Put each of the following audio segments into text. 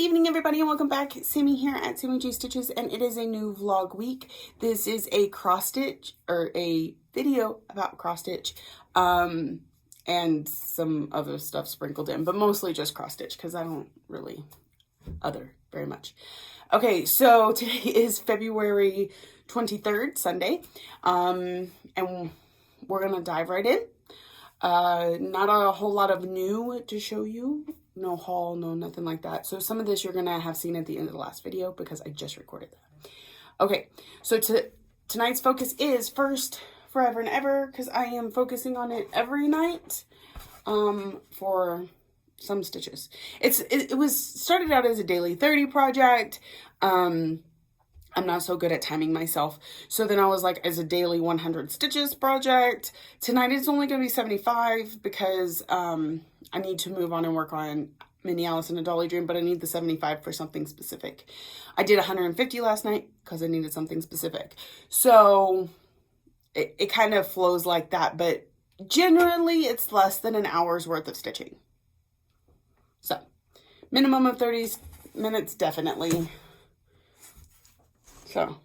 evening, everybody, and welcome back. Sammy here at Sammy J Stitches, and it is a new vlog week. This is a cross stitch, or a video about cross stitch, and some other stuff sprinkled in, but mostly just cross stitch because I don't really other very much. Okay, so today is February 23rd, Sunday, and we're gonna dive right in. Not a whole lot of new to show you. No haul, no nothing like that. So some of this you're gonna have seen at the end of the last video because I just recorded that. Okay, so tonight's focus is First, Forever and Ever, because I am focusing on it every night for some stitches. It was started out as a daily 30 project. I'm not so good at timing myself. So then I was like, as a daily 100 stitches project. Tonight it's only going to be 75 because I need to move on and work on Mini Alice in a Dolly Dream, but I need the 75 for something specific. I did 150 last night because I needed something specific. So it kind of flows like that, but generally it's less than an hour's worth of stitching. So minimum of 30 minutes, definitely. So,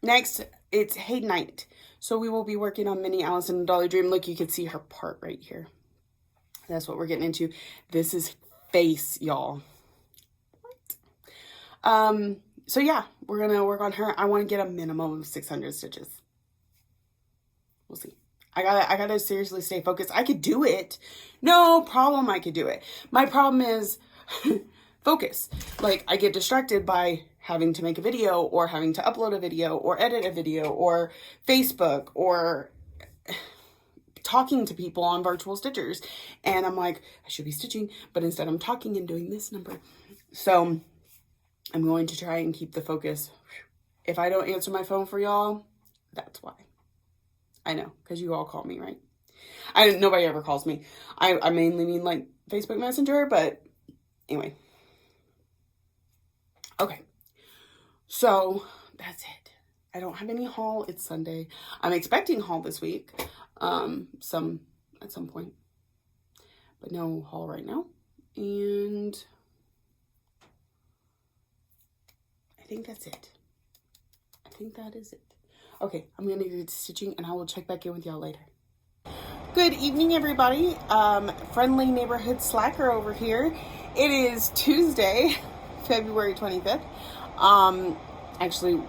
next, it's Hey Night. So we will be working on Mini Alice in a Dolly Dream. Look, you can see her part right here. That's what we're getting into. This is face, y'all. What? So yeah, we're going to work on her. I want to get a minimum of 600 stitches. We'll see. I gotta seriously stay focused. I could do it. No problem, I could do it. My problem is focus. Like, I get distracted by having to make a video or having to upload a video or edit a video or Facebook or talking to people on virtual stitchers. And I'm like, I should be stitching, but instead I'm talking and doing this number. So I'm going to try and keep the focus. If I don't answer my phone for y'all, that's why. I know, because you all call me, right? Nobody ever calls me. I mainly mean like Facebook Messenger, but anyway. Okay, so that's it. I don't have any haul. It's Sunday. I'm expecting haul this week, at some point, but no haul right now. And I think that's it. I think that is it. Okay, I'm going to get stitching and I will check back in with y'all later. Good evening, everybody. Friendly neighborhood slacker over here. It is Tuesday, February 25th. Actually,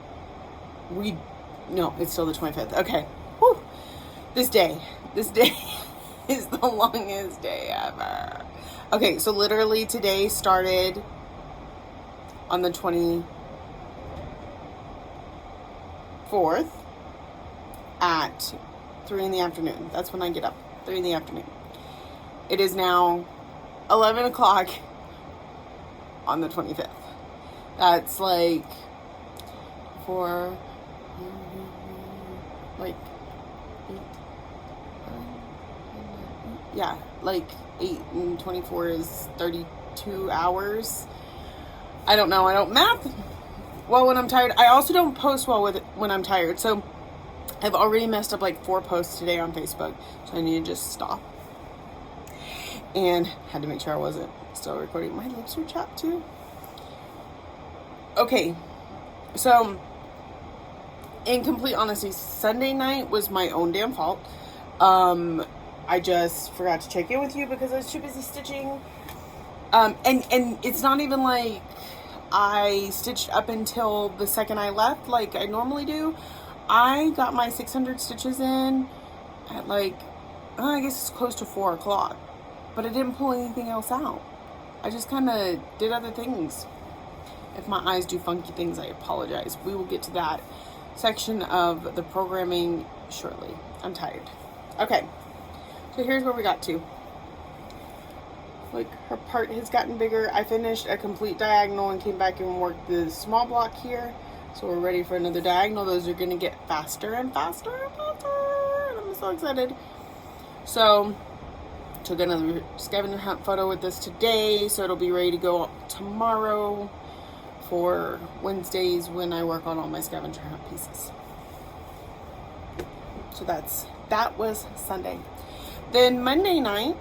no, it's still the 25th. Okay. Whew. This day is the longest day ever. Okay, so literally today started on the 24th at 3 in the afternoon. That's when I get up, 3 in the afternoon. It is now 11 o'clock on the 25th. That's like like 8 and 24 is 32 hours. I don't know. I don't math well when I'm tired. I also don't post well when I'm tired. So I've already messed up like 4 posts today on Facebook. So I need to just stop. And had to make sure I wasn't still recording. My lips are chapped too. Okay, so in complete honesty, Sunday night was my own damn fault. I just forgot to check in with you because I was too busy stitching. And it's not even like I stitched up until the second I left like I normally do. I got my 600 stitches in at like, I guess it's close to 4 o'clock. But I didn't pull anything else out. I just kind of did other things. If my eyes do funky things, I apologize. We will get to that section of the programming shortly. I'm tired. Okay, so here's where we got to. Like, her part has gotten bigger. I finished a complete diagonal and came back and worked the small block here. So we're ready for another diagonal. Those are going to get faster and faster and faster. And I'm so excited. So took another scavenger hunt photo with this today. So it'll be ready to go tomorrow for Wednesdays when I work on all my scavenger hunt pieces. So that was Sunday. Then Monday night,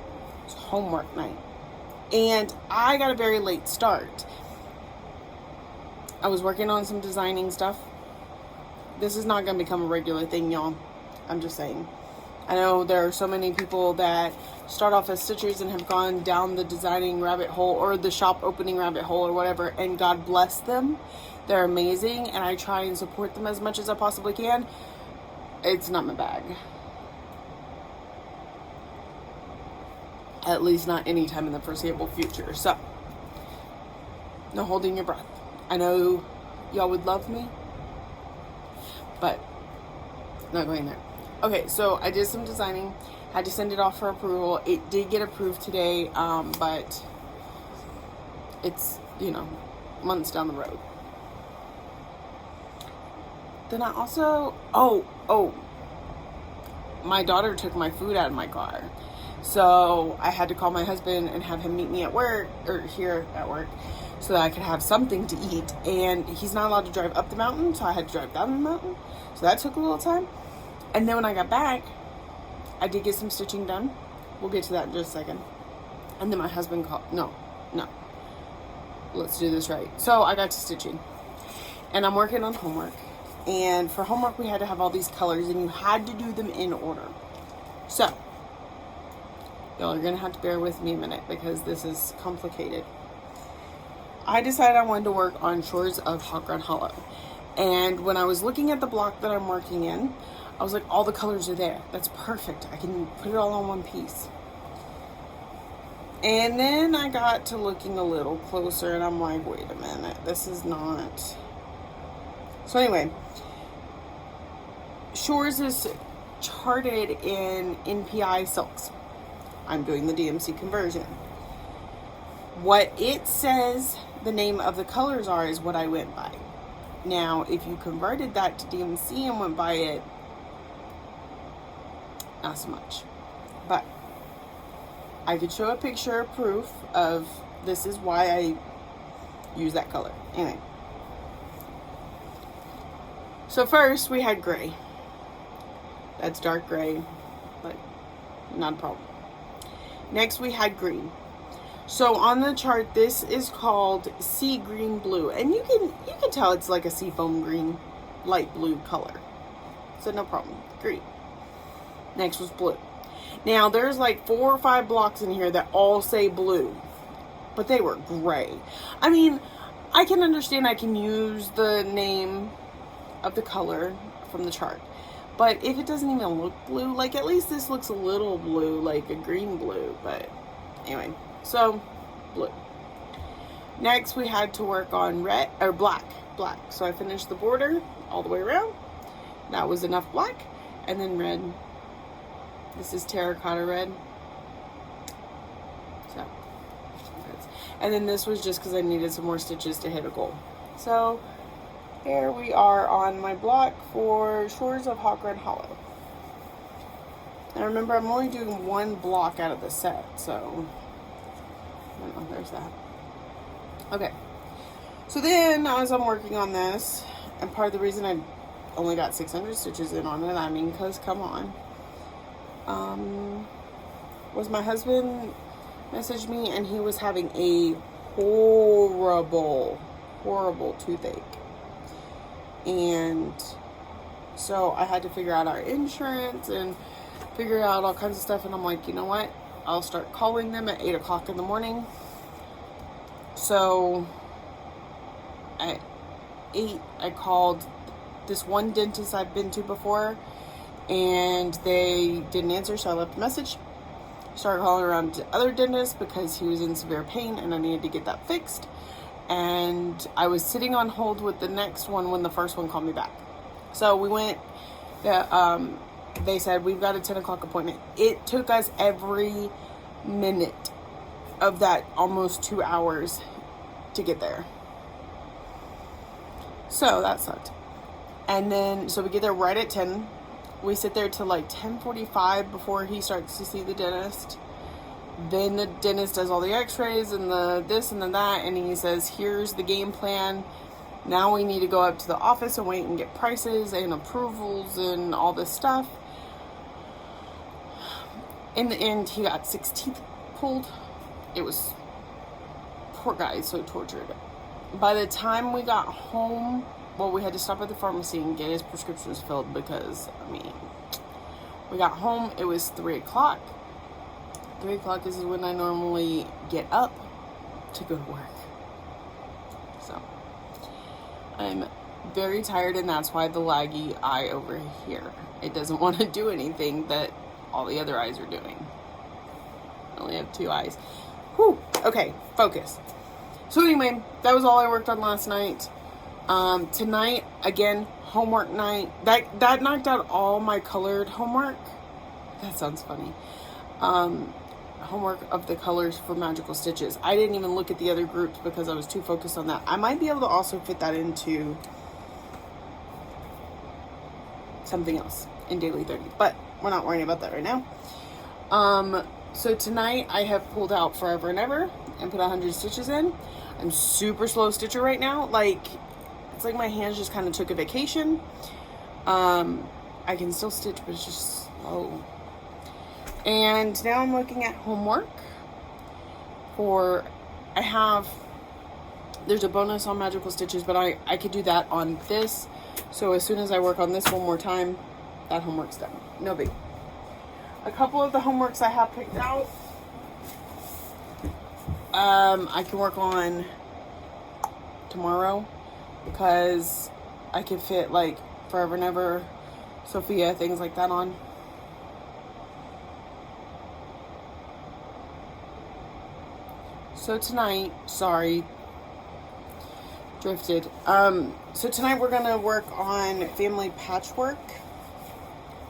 It's homework night. And I got a very late start. I was working on some designing stuff. This is not going to become a regular thing, y'all. I'm just saying. I know there are so many people that start off as stitchers and have gone down the designing rabbit hole or the shop opening rabbit hole or whatever, and God bless them. They're amazing, and I try and support them as much as I possibly can. It's not my bag. At least not anytime in the foreseeable future. So, no holding your breath. I know y'all would love me, but not going there. Okay, so I did some designing. Had to send it off for approval. It did get approved today, but it's, months down the road. Then I also, my daughter took my food out of my car. So I had to call my husband and have him meet me at work, or here at work, so that I could have something to eat. And he's not allowed to drive up the mountain, so I had to drive down the mountain. So that took a little time. And then when I got back, I did get some stitching done. We'll get to that in just a second. And then my husband called. No. Let's do this right. So I got to stitching. And I'm working on homework. And for homework, we had to have all these colors, and you had to do them in order. So, y'all are going to have to bear with me a minute because this is complicated. I decided I wanted to work on Shores of Hot Ground Hollow. And when I was looking at the block that I'm working in, I was like, all the colors are there. That's perfect. I can put it all on one piece. And then I got to looking a little closer, and I'm like, wait a minute. This is not... So anyway, Shores is charted in NPI silks. I'm doing the DMC conversion. What it says the name of the colors are is what I went by. Now, if you converted that to DMC and went by it, not so much. But I could show a picture proof of this is why I use that color. Anyway. So first we had gray. That's dark gray, but not a problem. Next we had green. So on the chart, this is called sea green blue, and you can tell it's like a seafoam green, light blue color. So no problem. Green. Next was blue. Now there's like 4 or 5 blocks in here that all say blue, but they were gray. I mean, I can understand I can use the name of the color from the chart, but if it doesn't even look blue, like at least this looks a little blue, like a green blue. But anyway, so blue. Next we had to work on red or black. So I finished the border all the way around. That was enough black. And then red. This is terracotta red. So, and then this was just because I needed some more stitches to hit a goal. So here we are on my block for Shores of Hot Ground Hollow. And remember, I'm only doing 1 block out of the set, so there's that. Okay, so then as I'm working on this, and part of the reason I only got 600 stitches in on it, I mean, because come on, was my husband messaged me, and he was having a horrible toothache. And so I had to figure out our insurance and figure out all kinds of stuff. And I'm like, you know what? I'll start calling them at 8 o'clock in the morning. So at 8, I called this one dentist I've been to before, and they didn't answer. So I left a message. Started calling around to other dentists because he was in severe pain and I needed to get that fixed. And I was sitting on hold with the next one when the first one called me back. So we went, they said, we've got a 10 o'clock appointment. It took us every minute of that almost 2 hours to get there. So that sucked. And then, so we get there right at 10. We sit there till like 10:45 before he starts to see the dentist. Then the dentist does all the x-rays and the this and the that, and he says, here's the game plan. Now we need to go up to the office and wait and get prices and approvals and all this stuff. In the end, he got 6 teeth pulled. It was, poor guy, so tortured. By the time we got home, well, we had to stop at the pharmacy and get his prescriptions filled because, I mean, we got home, it was 3 o'clock. 3 o'clock is when I normally get up to go to work. So, I'm very tired, and that's why the laggy eye over here. It doesn't want to do anything that all the other eyes are doing. I only have 2 eyes. Whew. Okay, focus. So anyway, that was all I worked on last night. Tonight, again, homework night. That knocked out all my colored homework. That sounds funny. Homework of the colors for Magical Stitches. I didn't even look at the other groups because I was too focused on that. I might be able to also fit that into something else in Daily 30, but we're not worrying about that right now. So tonight I have pulled out Forever and Ever and put 100 stitches in. I'm super slow stitcher right now. Like, it's like my hands just kind of took a vacation. I can still stitch, but it's just slow. And now I'm looking at homework for, there's a bonus on Magical Stitches, but I could do that on this. So as soon as I work on this one more time, that homework's done. No big. A couple of the homeworks I have picked out, I can work on tomorrow because I can fit like Forever and Ever, Sophia, things like that on. So tonight, sorry, drifted. So tonight we're gonna work on Family Patchwork.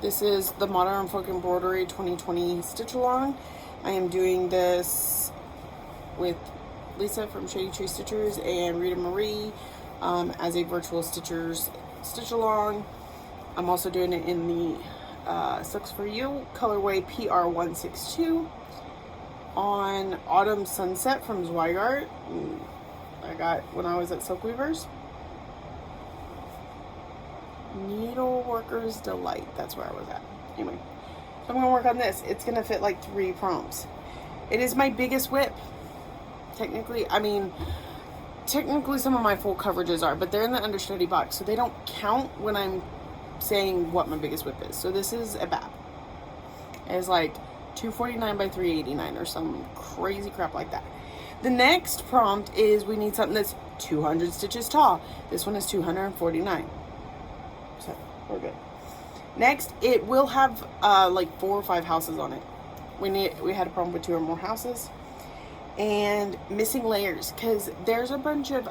This is the Modern Folk Embroidery 2020 Stitch Along. I am doing this with Lisa from Shady Tree Stitchers and Rita Marie as a virtual Stitchers Stitch Along. I'm also doing it in the Silks For You colorway PR162 on Autumn Sunset from Zweigart. I got when I was at Silk Weavers. Needleworker's Delight, that's where I was at. Anyway, so I'm gonna work on this. It's gonna fit like 3 prompts. It is my biggest whip. Technically, I mean, technically some of my full coverages are, but they're in the understudy box, so they don't count when I'm saying what my biggest whip is. So this is a BAP. It's like 249 by 389 or some crazy crap like that. The next prompt is we need something that's 200 stitches tall. This one is 249. So we're good. Next, it will have like 4 or 5 houses on it. We had a problem with 2 or more houses. And missing layers, because there's a bunch of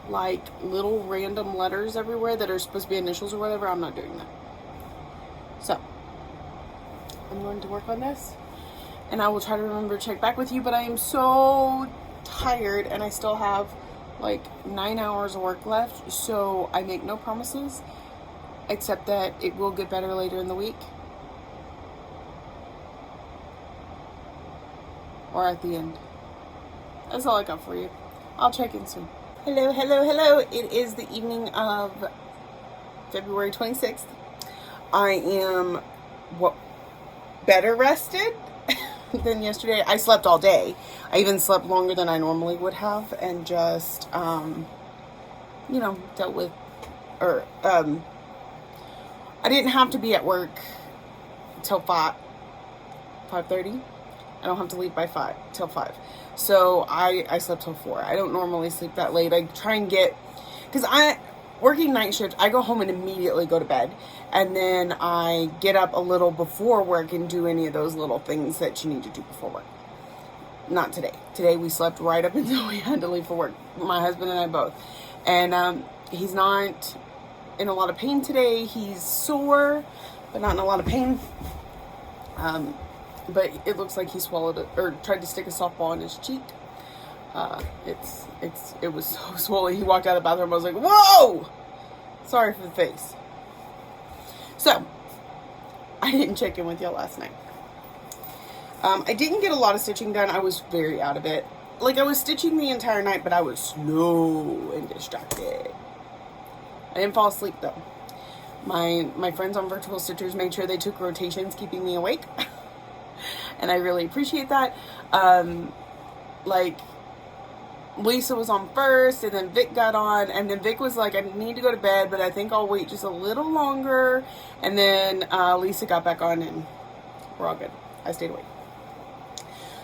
like little random letters everywhere that are supposed to be initials or whatever. I'm not doing that. So I'm going to work on this, and I will try to remember to check back with you, but I am so tired and I still have like 9 hours of work left, so I make no promises except that it will get better later in the week or at the end. That's all I got for you. I'll check in soon. Hello, hello, hello. It is the evening of February 26th. I am better rested than yesterday. I slept all day. I even slept longer than I normally would have, and just you know, dealt with, or I didn't have to be at work till 5:30. I don't have to leave by 5. So I slept till 4. I don't normally sleep that late. I try and get, because working night shift, I go home and immediately go to bed. And then I get up a little before work and do any of those little things that you need to do before work. Not today. Today we slept right up until we had to leave for work. My husband and I both. And he's not in a lot of pain today. He's sore, but not in a lot of pain. But it looks like he swallowed it, or tried to stick a softball in his cheek. It was so swollen. He walked out of the bathroom. I was like, whoa! Sorry for the face. So, I didn't check in with y'all last night. I didn't get a lot of stitching done. I was very out of it. Like, I was stitching the entire night, but I was slow and distracted. I didn't fall asleep, though. My friends on Virtual Stitchers made sure they took rotations, keeping me awake. and I really appreciate that. Like, Lisa was on first, and then Vic got on, and then Vic was like, I need to go to bed, but I think I'll wait just a little longer. And then Lisa got back on, and we're all good. I stayed awake.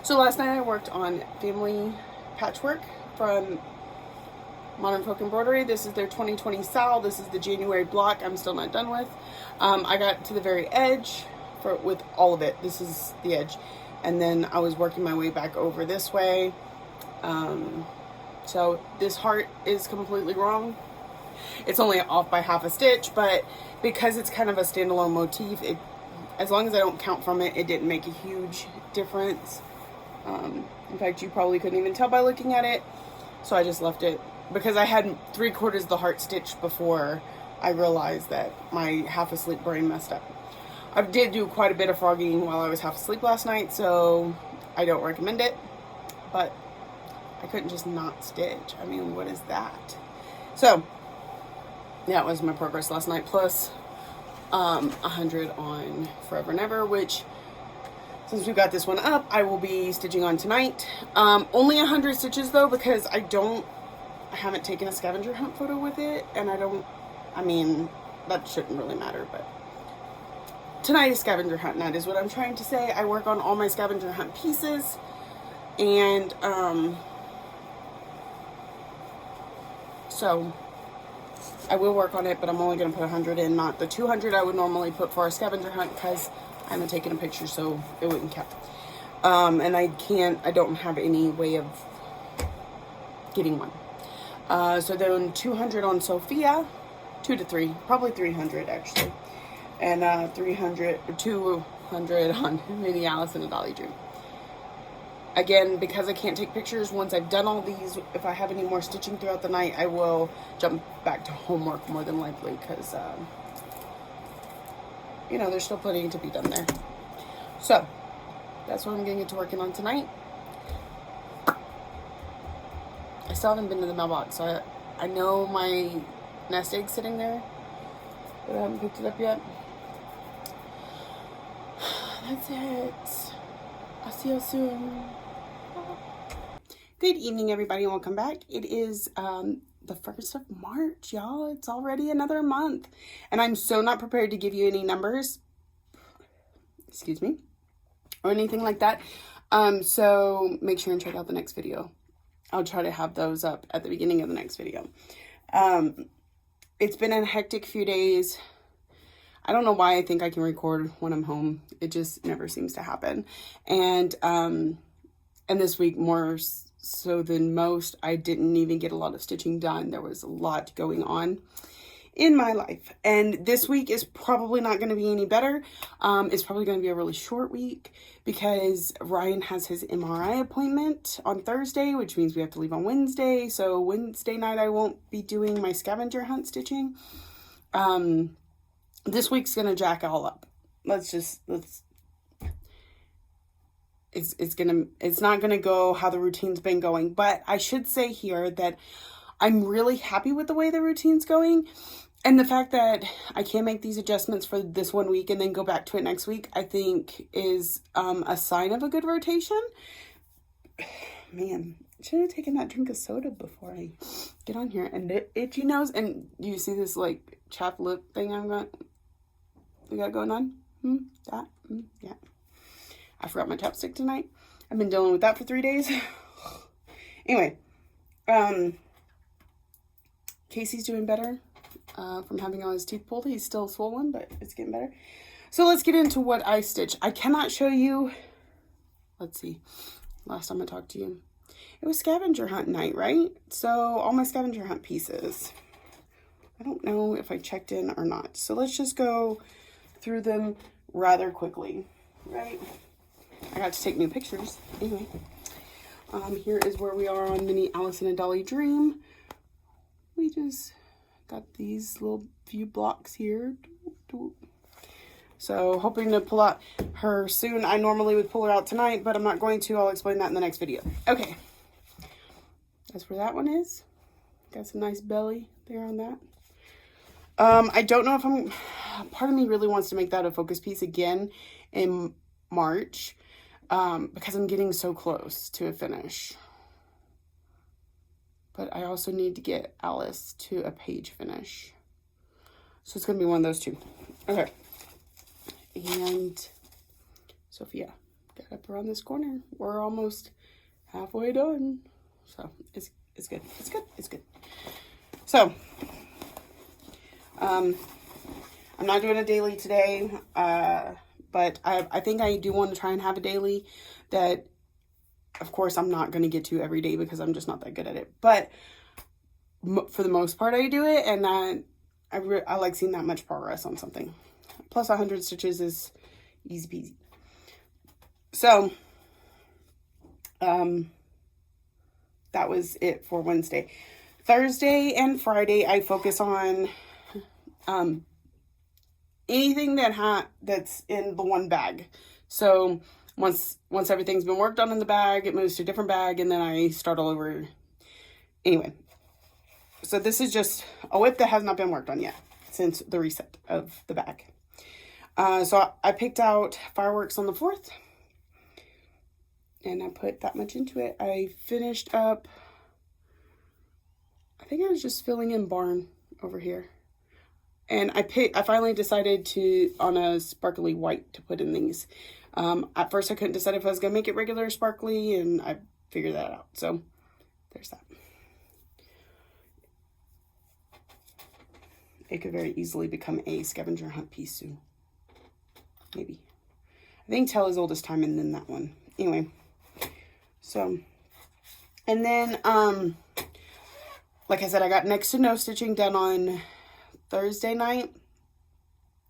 So last night I worked on family patchwork from Modern Folk Embroidery. This is their 2020 Sal. This is the January block I'm still not done with. I got to the very edge with all of it. This is the edge. And then I was working my way back over this way. So this heart is completely wrong. It's only off by half a stitch, but because it's kind of a standalone motif, as long as I don't count from it, it didn't make a huge difference. In fact, you probably couldn't even tell by looking at it. So I just left it because I had 3/4 of the heart stitched before I realized that my half asleep brain messed up. I did do quite a bit of frogging while I was half asleep last night, so I don't recommend it, but I couldn't just not stitch. I mean, what is that? So that was my progress last night, plus 100 on Forever and Ever, which, since we got this one up, I will be stitching on tonight. Only 100 stitches though, because I haven't taken a scavenger hunt photo with it, and I mean, that shouldn't really matter, but tonight is scavenger hunt night is what I'm trying to say. I work on all my scavenger hunt pieces, and so I will work on it, but I'm only going to put 100 in, not the 200 I would normally put for a scavenger hunt, because I haven't taken a picture, so it wouldn't count. And I don't have any way of getting one. So then 200 on Sophia, 2 to 3, probably 300 actually. And 200 on Mini Alice and a Dolly Dream. Again, because I can't take pictures, once I've done all these, if I have any more stitching throughout the night, I will jump back to homework more than likely, because, you know, there's still plenty to be done there. So, that's what I'm going to get to working on tonight. I still haven't been to the mailbox, so I know my nest egg's sitting there, but I haven't picked it up yet. That's it. I'll see you soon. Good evening, everybody, and welcome back. It is the 1st of March, y'all. It's already another month, and I'm so not prepared to give you any numbers, excuse me, or anything like that. So make sure and check out the next video. I'll try to have those up at the beginning of the next video. It's been a hectic few days. I don't know why I think I can record when I'm home. It just never seems to happen. And this week, more so than most, I didn't even get a lot of stitching done. There was a lot going on in my life. And this week is probably not going to be any better. It's probably going to be a really short week because Ryan has his MRI appointment on Thursday, which means we have to leave on Wednesday. So Wednesday night, I won't be doing my scavenger hunt stitching. This week's going to jack all up. It's not going to go how the routine's been going, but I should say here that I'm really happy with the way the routine's going, and the fact that I can make these adjustments for this one week and then go back to it next week, I think is a sign of a good rotation. Man, I should have taken that drink of soda before I get on here. And itchy nose, and you see this like chapped lip thing we got going on? Yeah. I forgot my chapstick tonight. I've been dealing with that for 3 days. Anyway, Casey's doing better from having all his teeth pulled. He's still swollen, but it's getting better. So let's get into what I stitched. I cannot show you. Let's see. Last time I talked to you, it was scavenger hunt night, right? So all my scavenger hunt pieces. I don't know if I checked in or not. So let's just go through them rather quickly, right? I got to take new pictures. Anyway, here is where we are on Mini Alice and a Dolly Dream. We just got these little few blocks here. So hoping to pull out her soon. I normally would pull her out tonight, but I'm not going to. I'll explain that in the next video. Okay. That's where that one is. Got some nice belly there on that. I don't know if part of me really wants to make that a focus piece again in March. because I'm getting so close to a finish. But I also need to get Alice to a page finish. So it's going to be one of those two. Okay. And Sophia, get up around this corner. We're almost halfway done. So it's good. It's good. It's good. So, I'm not doing a daily today, but I think I do want to try and have a daily that, of course, I'm not going to get to every day because I'm just not that good at it. But for the most part, I do it, and I like seeing that much progress on something. Plus 100 stitches is easy peasy. So, that was it for Wednesday. Thursday and Friday, I focus on anything that's in the one bag. So once everything's been worked on in the bag, it moves to a different bag, and then I start all over. Anyway, so this is just a whip that has not been worked on yet since the reset of the bag. So I picked out Fireworks on the 4th, and I put that much into it. I finished up, I think I was just filling in Barn over here. And I finally decided on a sparkly white to put in these. At first I couldn't decide if I was going to make it regular sparkly, and I figured that out. So there's that. It could very easily become a scavenger hunt piece soon. Maybe. I think Tell as Old as Time and then that one. Anyway. So, and then, like I said, I got next to no stitching done on Thursday night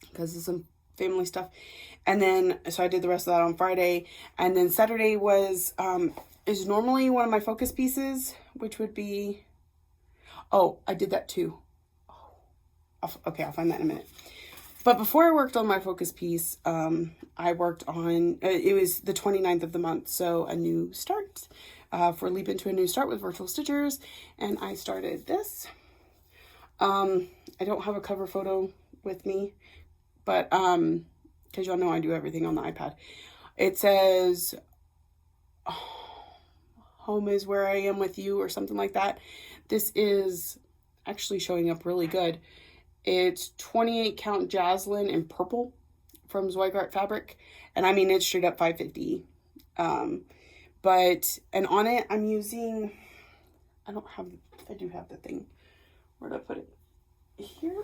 because of some family stuff. And then, so I did the rest of that on Friday. And then Saturday is normally one of my focus pieces, which would be, oh, I did that too. Okay, I'll find that in a minute. But before I worked on my focus piece, I worked on, it was the 29th of the month, so a new start, for Leap Into a New Start with Virtual Stitchers, and I started this. I don't have a cover photo with me, but, because y'all know I do everything on the iPad. It says, home is where I am with you, or something like that. This is actually showing up really good. It's 28 count Jaslyn in purple from Zweigart Fabric. And I mean, it's straight up $5.50. And on it, I'm using, I do have the thing. Where did I put it? Here.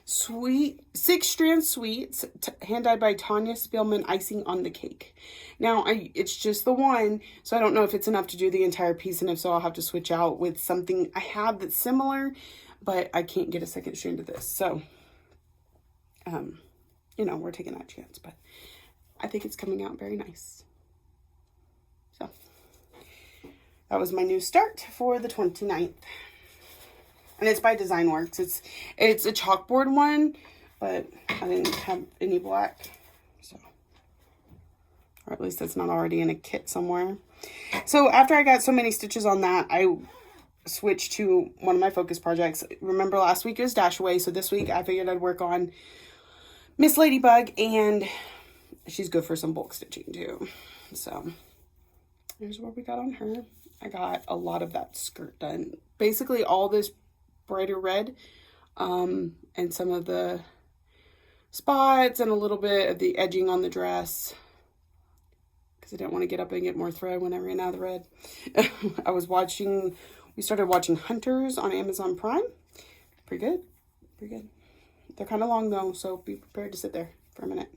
Sweet 6-strand sweets, hand dyed by Tanya Spielman, icing on the cake. Now it's just the one, so I don't know if it's enough to do the entire piece, and if so, I'll have to switch out with something I have that's similar, but I can't get a second strand of this. So, we're taking that chance, but I think it's coming out very nice. So that was my new start for the 29th. And it's by Design Works. It's a chalkboard one, but I didn't have any black. So, or at least it's not already in a kit somewhere. So after I got so many stitches on that, I switched to one of my focus projects. Remember last week it was Dashaway, so this week I figured I'd work on Miss Ladybug, and she's good for some bulk stitching too. So here's what we got on her. I got a lot of that skirt done. Basically all this brighter red, and some of the spots and a little bit of the edging on the dress, because I didn't want to get up and get more thread when I ran out of the red. We started watching Hunters on Amazon Prime. Pretty good. They're kind of long though, so be prepared to sit there for a minute.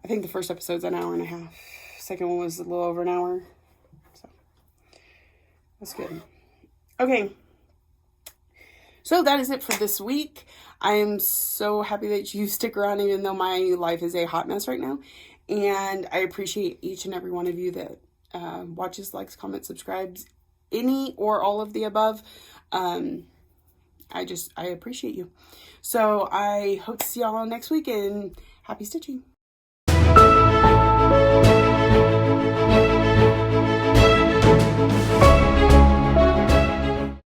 I think the first episode's an hour and a half. Second one was a little over an hour. So that's good. Okay. So that is it for this week. I am so happy that you stick around, even though my life is a hot mess right now. And I appreciate each and every one of you that watches, likes, comments, subscribes, any or all of the above. I appreciate you. So I hope to see y'all next week, and happy stitching.